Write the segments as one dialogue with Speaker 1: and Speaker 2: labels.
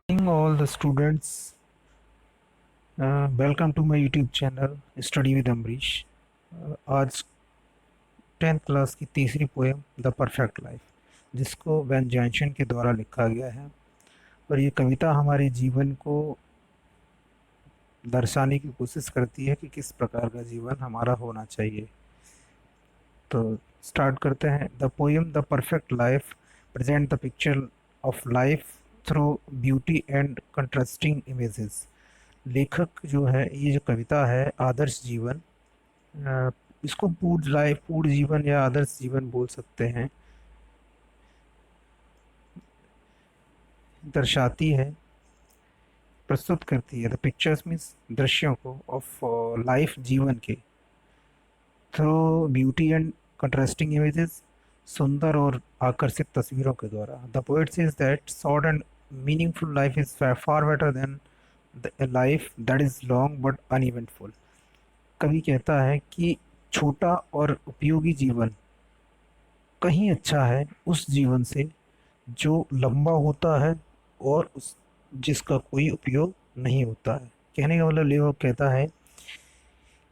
Speaker 1: Morning all the students. Welcome to my YouTube channel Study with Amrish. आज 10th class की तीसरी poem the perfect life, जिसको van Johnson के द्वारा लिखा गया है। और ये कविता हमारे जीवन को दर्शाने की कोशिश करती है कि किस प्रकार का जीवन हमारा होना चाहिए। तो स्टार्ट करते हैं। The poem the perfect life present the picture of life through beauty and contrasting images. लेखक जो है, ये जो कविता है आदर्श जीवन, अ, इसको पूर्ण लाइफ, पूर्ण जीवन या आदर्श जीवन बोल सकते हैं, दर्शाती है, प्रस्तुत करती है। द पिक्चर्स मीन्स दृश्यों को, ऑफ लाइफ, जीवन के, through beauty and contrasting images, सुंदर और आकर्षित तस्वीरों के द्वारा। The poet says that short and meaningful life is far better than life that is long but uneventful. कवि कहता है कि छोटा और उपयोगी जीवन कहीं अच्छा है उस जीवन से जो लंबा होता है और उस जिसका कोई उपयोग नहीं होता है। कहने का मतलब लेखक कहता है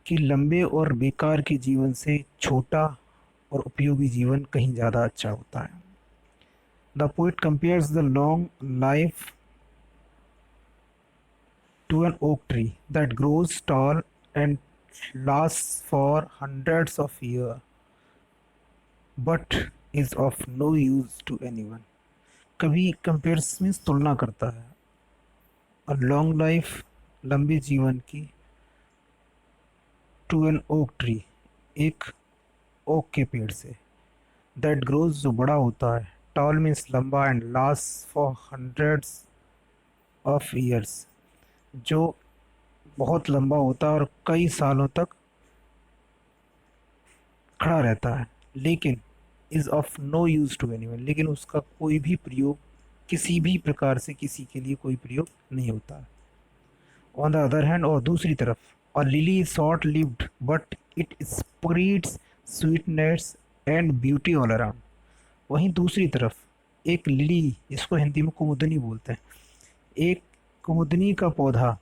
Speaker 1: कि लंबे और बेकार के जीवन से छोटा और उपयोगी जीवन कहीं ज़्यादा अच्छा होता है। The poet compares the long life to an oak tree that grows tall and lasts for hundreds of years but is of no use to anyone। कभी कंपेयर्स मीन्स तुलना करता है, और लॉन्ग लाइफ, लंबी जीवन की, टू एन ओक ट्री, एक okay के पेड़ से, दैट ग्रोज जो बड़ा होता है, टॉल मीन्स लंबा, and last for hundreds of years, जो बहुत लंबा होता है और कई सालों तक खड़ा रहता है। लेकिन is of no use to anyone, लेकिन उसका कोई भी प्रयोग, किसी भी प्रकार से किसी के लिए कोई प्रयोग नहीं होता है। ऑन द अदर हैंड, और दूसरी तरफ, और lily is short lived but it spreads sweetness and beauty all around. वहीं दूसरी तरफ एक लिली, जिसको हिंदी में कुमुदनी बोलते हैं, एक कुमुदनी का पौधा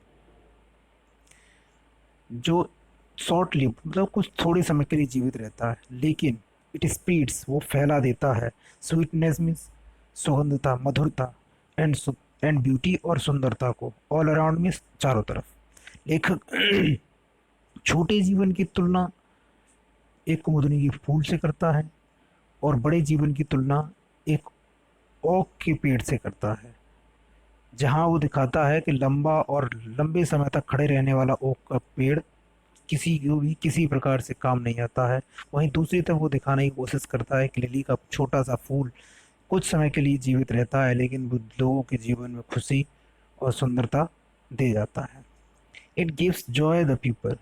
Speaker 1: जो शॉर्ट लिव, मतलब कुछ थोड़े समय के लिए जीवित रहता है, लेकिन इट स्पीड्स, वो फैला देता है, स्वीटनेस मीन्स सुगंधता, मधुरता, एंड एंड ब्यूटी, और सुंदरता को, ऑल अराउंड मीन्स चारों तरफ। लेखक छोटे जीवन की तुलना एक कुमुदनी के फूल से करता है और बड़े जीवन की तुलना एक ओक के पेड़ से करता है, जहाँ वो दिखाता है कि लंबा और लंबे समय तक खड़े रहने वाला ओक का पेड़ किसी को भी किसी प्रकार से काम नहीं आता है। वहीं दूसरी तरफ वो दिखाने की कोशिश करता है कि लिली का छोटा सा फूल कुछ समय के लिए जीवित रहता है, लेकिन वो लोगों के जीवन में खुशी और सुंदरता दे जाता है। It gives Joy the people,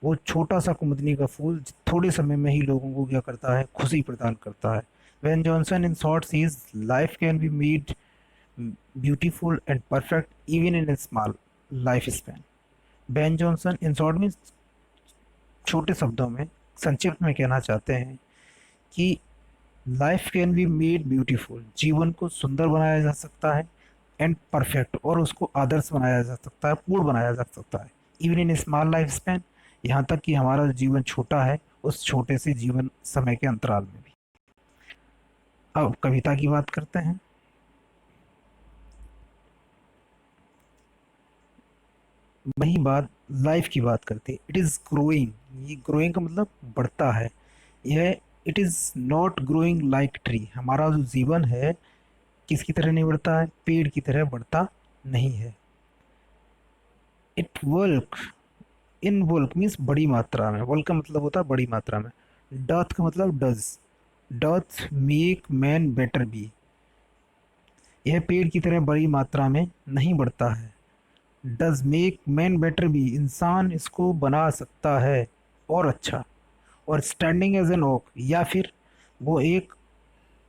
Speaker 1: वो छोटा सा कुमुदनी का फूल थोड़े समय में ही लोगों को क्या करता है, खुशी प्रदान करता है। Ben Jonson in short says life can be made beautiful and perfect even in a small life span. Ben Jonson in short means छोटे शब्दों में, संक्षिप्त में कहना चाहते हैं कि life can be made beautiful, जीवन को सुंदर बनाया जा सकता है, एंड परफेक्ट, और उसको आदर्श बनाया जा सकता है, पूर्ण बनाया जा सकता है, even in small life span, यहाँ तक कि हमारा जीवन छोटा है उस छोटे से जीवन समय के अंतराल में भी। अब कविता की बात करते हैं। वही बात लाइफ की बात करते हैं। इट इज़ ग्रोइंग, ये ग्रोइंग का मतलब बढ़ता है, यह it is not growing like tree, हमारा जो जीवन है किसकी तरह नहीं बढ़ता है, पेड़ की तरह बढ़ता नहीं है। It work, in work means बड़ी मात्रा में, वर्क का मतलब होता है बड़ी मात्रा में, डथ का मतलब does, doth make man better be, यह पेड़ की तरह बड़ी मात्रा में नहीं बढ़ता है। Does make man better be, इंसान इसको बना सकता है और अच्छा। और स्टैंडिंग एज एन ओक, या फिर वो एक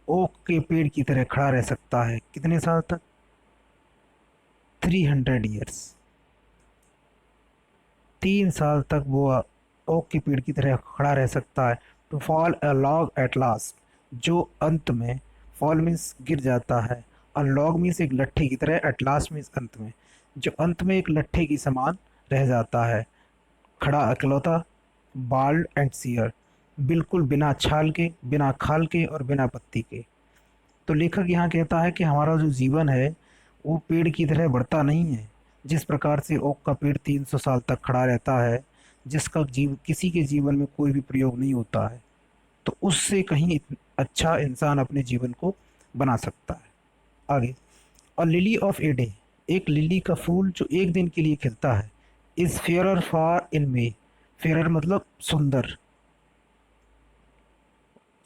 Speaker 1: ओक के पेड़ की तरह खड़ा रह सकता है, कितने साल तक, 300 ईयर्स, 3 साल तक वो ओक के पेड़ की तरह खड़ा रह सकता है। To fall a log at last, जो अंत में, फॉल मीन्स गिर जाता है, अनलॉग मीन्स एक लट्ठे की तरह, एट लास्ट मीन्स अंत में, जो अंत में एक लट्ठे की समान रह जाता है, खड़ा अकेलौता, बाल्ड एंड सियर, बिल्कुल बिना छाल के, बिना खाल के और बिना पत्ती के। तो लेखक यहाँ कहता है कि हमारा जो जीवन है वो पेड़ की तरह बढ़ता नहीं है। जिस प्रकार से ओक का पेड़ 300 साल तक खड़ा रहता है, जिसका किसी के जीवन में कोई भी प्रयोग नहीं होता है, तो उससे कहीं अच्छा इंसान अपने जीवन को बना सकता है। आगे, अ लिली ऑफ ए डे, एक लिली का फूल जो एक दिन के लिए खिलता है, is fairer for in may, fairer मतलब सुंदर,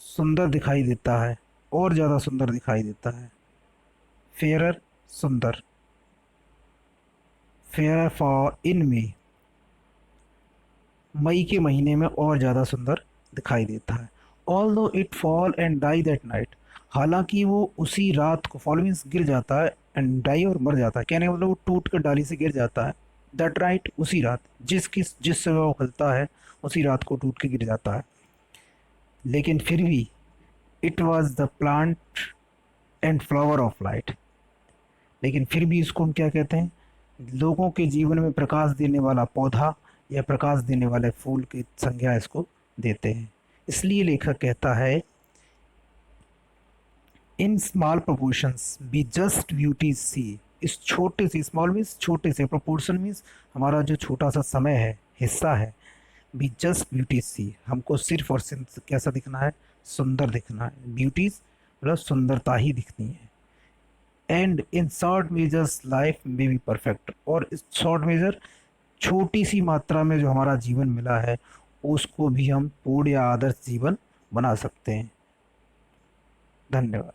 Speaker 1: सुंदर दिखाई देता है, और ज़्यादा सुंदर दिखाई देता है। फेयरर सुंदर, फेयरर फॉर इन मे मई के महीने में और ज़्यादा सुंदर दिखाई देता है। Although it fall and die that night, हालांकि वो उसी रात को, फॉल मीन्स गिर जाता है, एंड डाई और मर जाता है, कहने का मतलब वो टूट कर डाली से गिर जाता है। दैट राइट उसी रात, जिस समय वो खिलता है उसी रात को टूट के गिर जाता है। लेकिन फिर भी it was the plant and flower of light, लेकिन फिर भी इसको हम क्या कहते हैं, लोगों के जीवन में प्रकाश देने वाला पौधा या प्रकाश देने वाले फूल की संज्ञा इसको देते हैं। इसलिए लेखक कहता है, in small proportions we just beauty see, इस छोटे से, स्मॉल मीन्स छोटे से, प्रोपोर्शन मीन्स हमारा जो छोटा सा समय है, हिस्सा है, बी जस्ट ब्यूटी सी, हमको सिर्फ और सिर्फ कैसा दिखना है, सुंदर दिखना है। ब्यूटीज मतलब सुंदरता ही दिखनी है। And in short measures life में बी परफेक्ट, और इस शॉर्ट मेजर छोटी सी मात्रा में जो हमारा जीवन मिला है उसको भी हम पूर्ण या आदर्श जीवन बना सकते हैं। धन्यवाद।